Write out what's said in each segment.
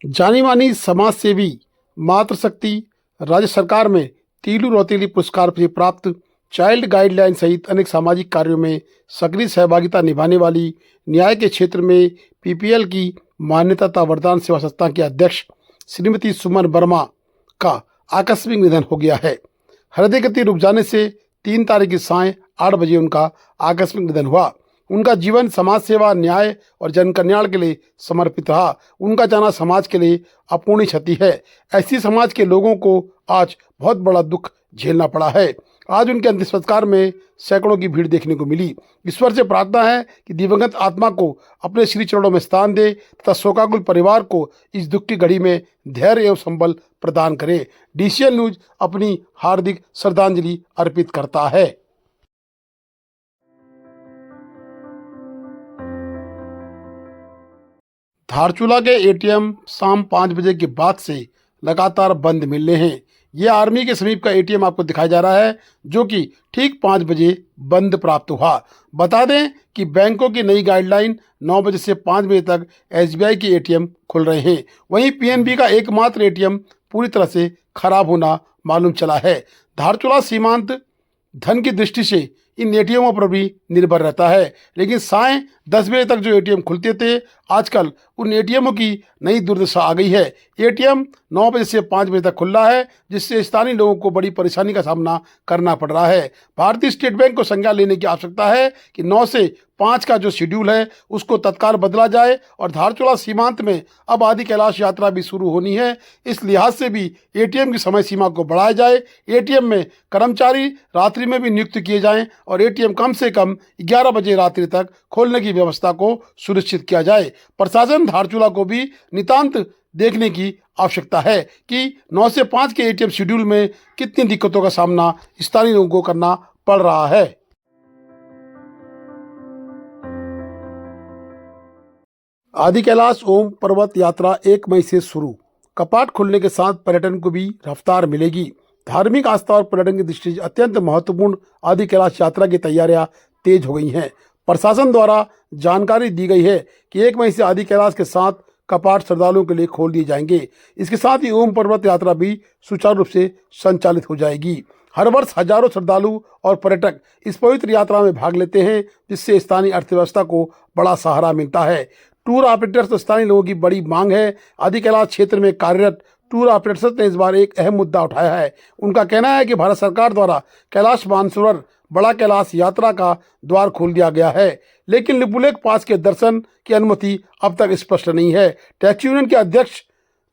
जानी मानी समाज सेवी मातृशक्ति राज्य सरकार में तीलू रौतेली पुरस्कार से प्राप्त चाइल्ड गाइडलाइन सहित अनेक सामाजिक कार्यों में सक्रिय सहभागिता निभाने वाली न्याय के क्षेत्र में पीपीएल की मान्यता तथा वरदान सेवा संस्था की अध्यक्ष श्रीमती सुमन वर्मा का आकस्मिक निधन हो गया है। हृदय गति रुक जाने से 3 तारीख की सायं 8 बजे उनका आकस्मिक निधन हुआ। उनका जीवन समाज सेवा, न्याय और जन कल्याण के लिए समर्पित रहा। उनका जाना समाज के लिए अपूर्णीय क्षति है। ऐसी समाज के लोगों को आज बहुत बड़ा दुख झेलना पड़ा है। आज उनके अंतिम संस्कार में सैकड़ों की भीड़ देखने को मिली। ईश्वर से प्रार्थना है कि दिवंगत आत्मा को अपने श्री चरणों में स्थान दे तथा शोकाकुल परिवार को इस दुख की घड़ी में धैर्य एवं संबल प्रदान करे। डीसीएल न्यूज अपनी हार्दिक श्रद्धांजलि अर्पित करता है। धारचूला के एटीएम शाम 5 बजे के बाद से लगातार बंद मिल रहे हैं। ये आर्मी के समीप का एटीएम आपको दिखाया जा रहा है, जो कि ठीक 5 बजे बंद प्राप्त हुआ। बता दें कि बैंकों की नई गाइडलाइन 9 बजे से 5 बजे तक एसबीआई के एटीएम खुल रहे हैं। वहीं पीएनबी का एकमात्र एटीएम पूरी तरह से खराब होना मालूम चला है। धारचूला सीमांत धन की दृष्टि से इन एटीएमों पर भी निर्भर रहता है, लेकिन सायं 10 बजे तक जो एटीएम खुलते थे, आजकल उन एटीएमों की नई दुर्दशा आ गई है। एटीएम 9 बजे से 5 बजे तक खुला है, जिससे स्थानीय लोगों को बड़ी परेशानी का सामना करना पड़ रहा है। भारतीय स्टेट बैंक को संज्ञान लेने की आवश्यकता है कि 9 से 5 का जो शेड्यूल है उसको तत्काल बदला जाए और धारचूला सीमांत में अब आदि कैलाश यात्रा भी शुरू होनी है। इस लिहाज से भी एटीएम की समय सीमा को बढ़ाया जाए। एटीएम में कर्मचारी रात्रि में भी नियुक्त किए जाएं और एटीएम कम से कम 11 बजे रात्रि तक खोलने की व्यवस्था को सुनिश्चित किया जाए। प्रशासन धारचूला को भी नितांत देखने की आवश्यकता है कि 9 से 5 के एटीएम शेड्यूल में कितनी दिक्कतों का सामना स्थानीय लोगों को करना पड़ रहा है। आदि कैलाश ओम पर्वत यात्रा 1 मई से शुरू। कपाट खुलने के साथ पर्यटन को भी रफ्तार मिलेगी। धार्मिक आस्था और पर्यटन की दृष्टि से अत्यंत महत्वपूर्ण आदि कैलाश यात्रा की तैयारियां तेज हो गई हैं। प्रशासन द्वारा जानकारी दी गई है कि 1 मई से आदि कैलाश के 7 कपाट श्रद्धालुओं के लिए खोल दिए जाएंगे। इसके साथ ही ओम पर्वत यात्रा भी सुचारू रूप से संचालित हो जाएगी। हर वर्ष हजारों श्रद्धालु और पर्यटक इस पवित्र यात्रा में भाग लेते हैं, जिससे स्थानीय अर्थव्यवस्था को बड़ा सहारा मिलता है। टूर ऑपरेटर्स तो स्थानीय लोगों की बड़ी मांग है। आदि कैलाश क्षेत्र में कार्यरत टूर ऑपरेटर्स ने इस बार एक अहम मुद्दा उठाया है। उनका कहना है कि भारत सरकार द्वारा कैलाश मानसरोवर बड़ा कैलाश यात्रा का द्वार खोल दिया गया है, लेकिन लिपुलेख पास के दर्शन की अनुमति अब तक स्पष्ट नहीं है। टैक्सी यूनियन के अध्यक्ष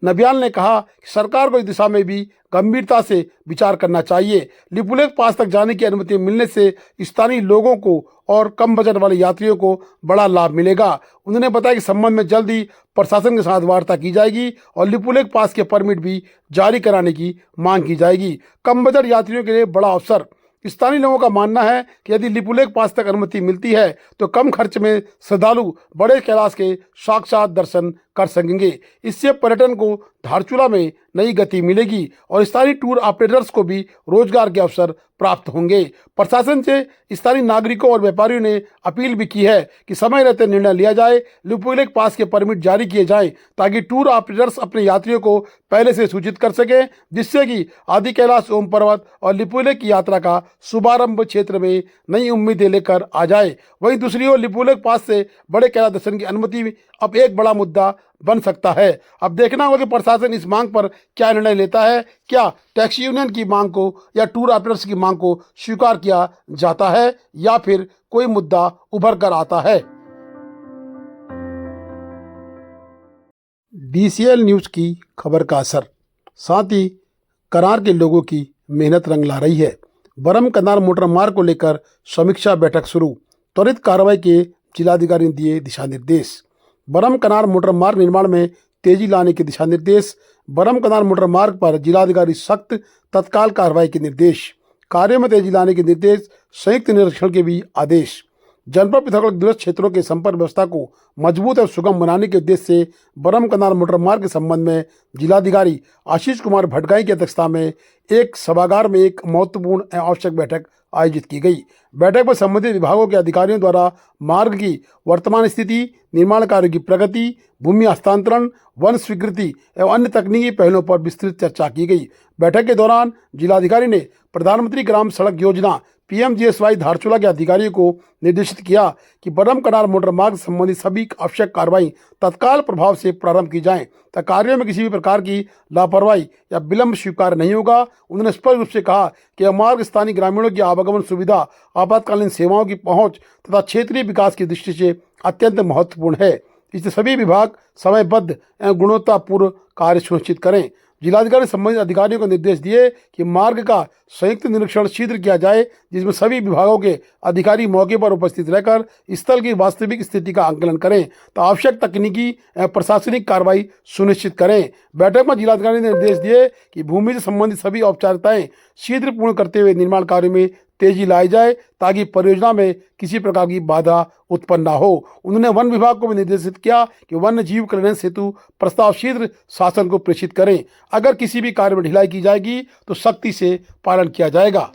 नबियाल ने कहा कि सरकार को इस दिशा में भी गंभीरता से विचार करना चाहिए। लिपुलेख पास तक जाने की अनुमति मिलने से स्थानीय लोगों को और कम बजट वाले यात्रियों को बड़ा लाभ मिलेगा। उन्होंने बताया कि संबंध में जल्द ही प्रशासन के साथ वार्ता की जाएगी और लिपुलेख पास के परमिट भी जारी कराने की मांग की जाएगी। कम बजट यात्रियों के लिए बड़ा अवसर। स्थानीय लोगों का मानना है कि यदि लिपुलेख पास तक अनुमति मिलती है तो कम खर्च में श्रद्धालु बड़े कैलाश के साक्षात दर्शन कर सकेंगे। इससे पर्यटन को धारचूला में नई गति मिलेगी और स्थानीय टूर ऑपरेटर्स को भी रोजगार के अवसर प्राप्त होंगे। प्रशासन से स्थानीय नागरिकों और व्यापारियों ने अपील भी की है कि समय रहते निर्णय लिया जाए, लिपुलेख पास के परमिट जारी किए जाएं, ताकि टूर ऑपरेटर्स अपने यात्रियों को पहले से सूचित कर सकें, जिससे कि आदि कैलाश ओम पर्वत और लिपुलेख की यात्रा का शुभारंभ क्षेत्र में नई उम्मीदें लेकर आ जाए। वहीं दूसरी ओर लिपुलेख पास से बड़े कैलाश दर्शन की अनुमति अब एक बड़ा मुद्दा बन सकता है। अब देखना होगा कि प्रशासन इस मांग पर क्या निर्णय लेता है। क्या टैक्सी यूनियन की मांग को या टूर ऑपरेटर्स की मांग को स्वीकार किया जाता है या फिर कोई मुद्दा उभर कर आता है। डीसीएल न्यूज की खबर का असर, साथ ही करार के लोगों की मेहनत रंग ला रही है। बरम कनार मोटर मार्ग को लेकर समीक्षा बैठक शुरू। त्वरित कार्रवाई के जिलाधिकारी ने दिए दिशा निर्देश। बरम कनार मोटर मार्ग निर्माण में तेजी लाने के दिशा निर्देश। बरम कनार मोटर मार्ग पर जिलाधिकारी सख्त तत्काल कार्रवाई के निर्देश। कार्य में तेजी लाने के निर्देश। संयुक्त निरीक्षण के भी आदेश। जनपद पिथौरागढ़ दूरस्थ क्षेत्रों के संपर्क व्यवस्था को मजबूत और सुगम बनाने के उद्देश्य से बरम कनार मोटर मार्ग के संबंध में जिलाधिकारी आशीष कुमार भटगाई की अध्यक्षता में एक सभागार में एक महत्वपूर्ण एवं आवश्यक बैठक आयोजित की गई। बैठक में संबंधित विभागों के अधिकारियों द्वारा मार्ग की वर्तमान स्थिति, निर्माण कार्यों की प्रगति, भूमि हस्तांतरण, वन स्वीकृति एवं अन्य तकनीकी पहलों पर विस्तृत चर्चा की गई। बैठक के दौरान जिलाधिकारी ने प्रधानमंत्री ग्राम सड़क योजना PMGSY धारचूला के अधिकारियों को निर्देशित किया कि बरम कनार मोटर मार्ग संबंधी सभी आवश्यक कार्रवाई तत्काल प्रभाव से प्रारंभ की जाएं तथा कार्यों में किसी भी प्रकार की लापरवाही या विलंब स्वीकार नहीं होगा। उन्होंने स्पष्ट रूप से कहा कि यह मार्ग स्थानीय ग्रामीणों की आवागमन सुविधा, आपातकालीन सेवाओं की पहुंच तथा क्षेत्रीय विकास की दृष्टि से अत्यंत महत्वपूर्ण है। इससे सभी विभाग समयबद्ध एवं गुणवत्तापूर्ण कार्य सुनिश्चित करें। जिलाधिकारी ने संबंधित अधिकारियों को निर्देश दिए कि मार्ग का संयुक्त निरीक्षण शीघ्र किया जाए, जिसमें सभी विभागों के अधिकारी मौके पर उपस्थित रहकर स्थल की वास्तविक स्थिति का आकलन करें तो आवश्यक तकनीकी एवं प्रशासनिक कार्रवाई सुनिश्चित करें। बैठक में जिलाधिकारी ने निर्देश दिए कि भूमि से संबंधित सभी औपचारिकताएं शीघ्र पूर्ण करते हुए निर्माण कार्य में तेजी लाई जाए ताकि परियोजना में किसी प्रकार की बाधा उत्पन्न न हो। उन्होंने वन विभाग को भी निर्देशित किया कि वन्य जीव कल्याण हेतु प्रस्ताव शीघ्र शासन को प्रेषित करें। अगर किसी भी कार्य में ढिलाई की जाएगी तो सख्ती से पालन किया जाएगा।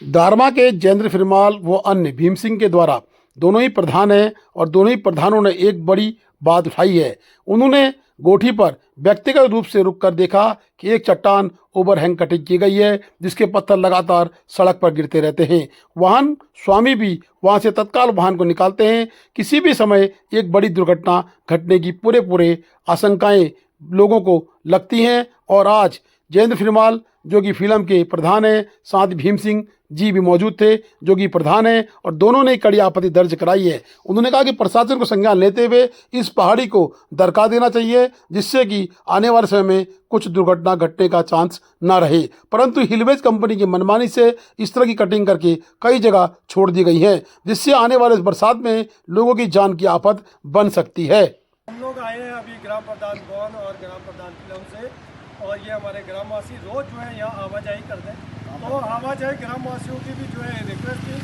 दारमा के जयेंद्र फिरमाल व अन्य भीम सिंह के द्वारा दोनों ही प्रधान हैं और दोनों ही प्रधानों ने एक बड़ी बात उठाई है। उन्होंने गोठी पर व्यक्तिगत रूप से रुक कर देखा कि एक चट्टान ओवरहैंग कटिंग की गई है, जिसके पत्थर लगातार सड़क पर गिरते रहते हैं। वाहन स्वामी भी वहां से तत्काल वाहन को निकालते हैं। किसी भी समय एक बड़ी दुर्घटना घटने की पूरे आशंकाएं लोगों को लगती हैं। और आज जयेंद्र फिरमाल जो कि फिल्म के प्रधान हैं, साथ भीम सिंह जी भी मौजूद थे जो कि प्रधान हैं, और दोनों ने कड़ी आपत्ति दर्ज कराई है। उन्होंने कहा कि प्रशासन को संज्ञान लेते हुए इस पहाड़ी को दरका देना चाहिए, जिससे कि आने वाले समय में कुछ दुर्घटना घटने का चांस ना रहे। परंतु हिलवेज कंपनी की मनमानी से इस तरह की कटिंग करके कई जगह छोड़ दी गई है, जिससे आने वाले बरसात में लोगों की जान की आफत बन सकती है। हम लोग आए हैं अभी ग्राम प्रधान भवन और ग्राम प्रधान फिल्म से, और ये हमारे ग्रामवासी रोज जो है यहाँ आवाजाही करते हैं। तो आवाजाही ग्रामवासियों की भी जो है रिक्वेस्ट थी,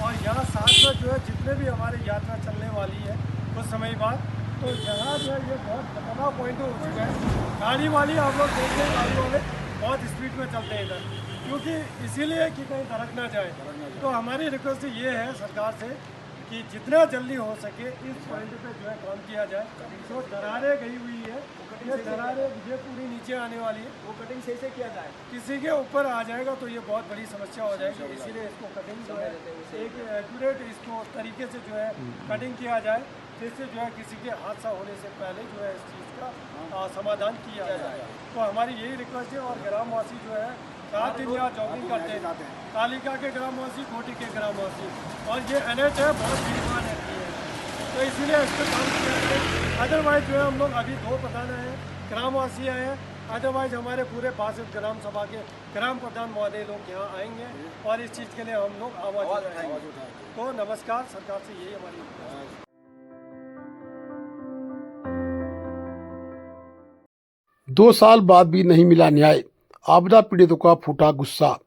और यहाँ साथ में जो है जितने भी हमारी यात्रा चलने वाली है कुछ समय बाद, तो यहाँ जो है ये बहुत खतरनाक पॉइंट हो चुका है। गाड़ी वाली आप लोग देखते हैं, गाड़ी वाले बहुत स्पीड में चलते हैं इधर, क्योंकि इसीलिए कि कहीं दरक ना जाए। तो हमारी रिक्वेस्ट ये है सरकार से कि जितना जल्दी हो सके इस पॉइंट पे जो है काम किया जाए। तो दरारें गई हुई है, ये दरारें ये पूरी नीचे आने वाली है, वो कटिंग सही से किया जाए। किसी के ऊपर आ जाएगा तो ये बहुत बड़ी समस्या हो जाएगी, इसीलिए इसको कटिंग जो है एक एक्यूरेट इसको तरीके से जो है कटिंग किया जाए, जिससे जो है किसी के हादसा होने से पहले जो है इस चीज़ का समाधान किया जाए। तो हमारी यही रिक्वेस्ट है। और ग्रामवासी जो है रात दिन यहाँ जॉगिंग करते हैं, कालिका के ग्रामवासी, कोटी के ग्रामवासी, और ये NH है बहुत भीड़ रहती है, तो इसीलिए इस पर काम किया जाए। अदरवाइज जो है हम लोग अभी 2 प्रधान आए हैं, ग्रामवासी आए हैं, अदरवाइज हमारे पूरे 62 ग्राम सभा के ग्राम प्रधान महोदय लोग यहाँ आएंगे और इस चीज़ के लिए हम लोग आवाज़ उठाएंगे। तो नमस्कार, सरकार से यही हमारी 2 साल बाद भी नहीं मिला न्याय, आपदा पीड़ितों का फूटा गुस्सा।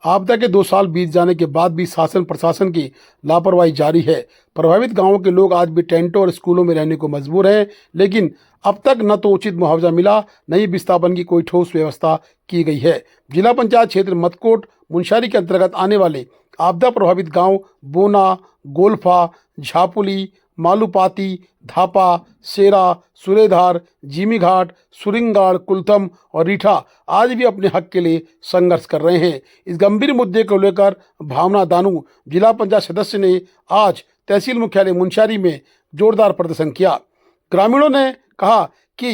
आपदा के 2 साल बीत जाने के बाद भी शासन प्रशासन की लापरवाही जारी है। प्रभावित गांवों के लोग आज भी टेंटों और स्कूलों में रहने को मजबूर हैं, लेकिन अब तक न तो उचित मुआवजा मिला, न ही विस्थापन की कोई ठोस व्यवस्था की गई है। जिला पंचायत क्षेत्र मतकोट मुंशारी के अंतर्गत आने वाले आपदा प्रभावित गांव बोना, गोल्फा, झापुली, मालूपाती, धापा, सेरा, सुरेधार, जीमी घाट, सुरिंगाड़, कुलथम और रीठा आज भी अपने हक के लिए संघर्ष कर रहे हैं। इस गंभीर मुद्दे को लेकर भावना दानू जिला पंचायत सदस्य ने आज तहसील मुख्यालय मुंशारी में जोरदार प्रदर्शन किया। ग्रामीणों ने कहा कि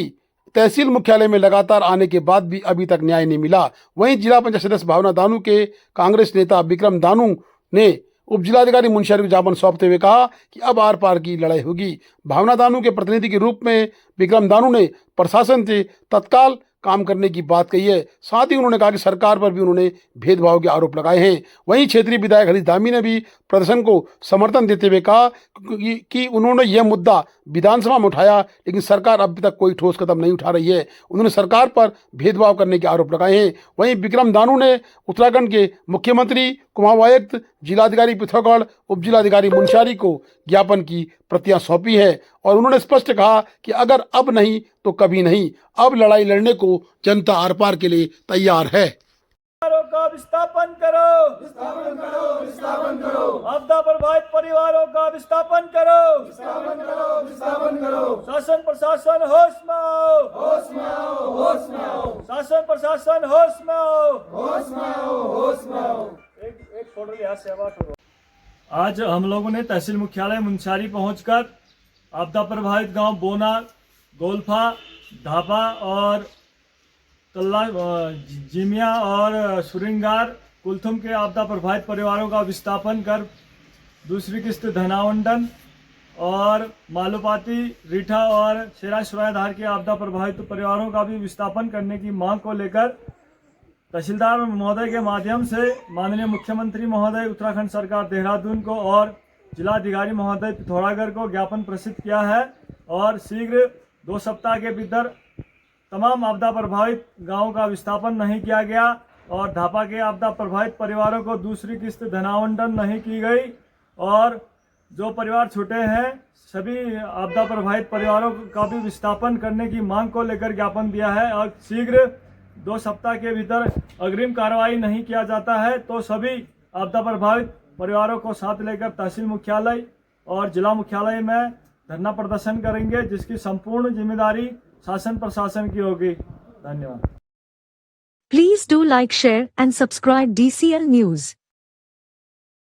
तहसील मुख्यालय में लगातार आने के बाद भी अभी तक न्याय नहीं मिला। वहीं जिला पंचायत सदस्य भावना दानू के कांग्रेस नेता विक्रम दानू ने उप जिलाधिकारी मुंशियारी को ज्ञापन सौंपते हुए कहा कि अब आर पार की लड़ाई होगी। भावना दानू के प्रतिनिधि के रूप में विक्रम दानू ने प्रशासन से तत्काल काम करने की बात कही है। साथ ही उन्होंने कहा कि सरकार पर भी उन्होंने भेदभाव के आरोप लगाए हैं। वहीं क्षेत्रीय विधायक हरीश धामी ने भी प्रदर्शन को समर्थन देते हुए कहा कि उन्होंने यह मुद्दा विधानसभा में उठाया, लेकिन सरकार अभी तक कोई ठोस कदम नहीं उठा रही है। उन्होंने सरकार पर भेदभाव करने के आरोप लगाए हैं। वहीं विक्रम दानू ने उत्तराखंड के मुख्यमंत्री कुमाऊं जिलाधिकारी पिथौरागढ़ उप जिलाधिकारी मुंशियारी को ज्ञापन की प्रतियां सौंपी है और उन्होंने स्पष्ट कहा कि अगर अब नहीं तो कभी नहीं, अब लड़ाई लड़ने को जनता आर पार के लिए तैयार है। परिवारों का विस्थापन करो, आपदा प्रभावित परिवारों का विस्थापन करो, शासन प्रशासन होश में आओ, शासन प्रशासन होश में आओ। एक फोटो लिया सेवा करो। आज हम लोगों ने तहसील मुख्यालय मुंशियारी पहुंचकर आपदा प्रभावित गांव बोना, गोल्फा, धापा और तल्ला, जिमिया और सुरिंगार कुलथुम के आपदा प्रभावित परिवारों का विस्थापन कर दूसरी किस्त धनावंटन और मालूपाती, रीठा और शेरा सुरायधार के आपदा प्रभावित परिवारों का भी विस्थापन करने की मांग को लेकर तहसीलदार महोदय के माध्यम से माननीय मुख्यमंत्री महोदय उत्तराखंड सरकार देहरादून को और जिलाधिकारी महोदय पिथौरागढ़ को ज्ञापन प्रेषित किया है और शीघ्र 2 सप्ताह के भीतर तमाम आपदा प्रभावित गांवों का विस्थापन नहीं किया गया और धापा के आपदा प्रभावित परिवारों को दूसरी किस्त धनावंटन नहीं की गई और जो परिवार छूटे हैं सभी आपदा प्रभावित परिवारों का भी विस्थापन करने की मांग को लेकर ज्ञापन दिया है और शीघ्र 2 सप्ताह के भीतर अग्रिम कार्रवाई नहीं किया जाता है तो सभी आपदा प्रभावित परिवारों को साथ लेकर तहसील मुख्यालय और जिला मुख्यालय में धरना प्रदर्शन करेंगे, जिसकी संपूर्ण जिम्मेदारी शासन प्रशासन की होगी। धन्यवाद। Please do like, share and subscribe DCL News.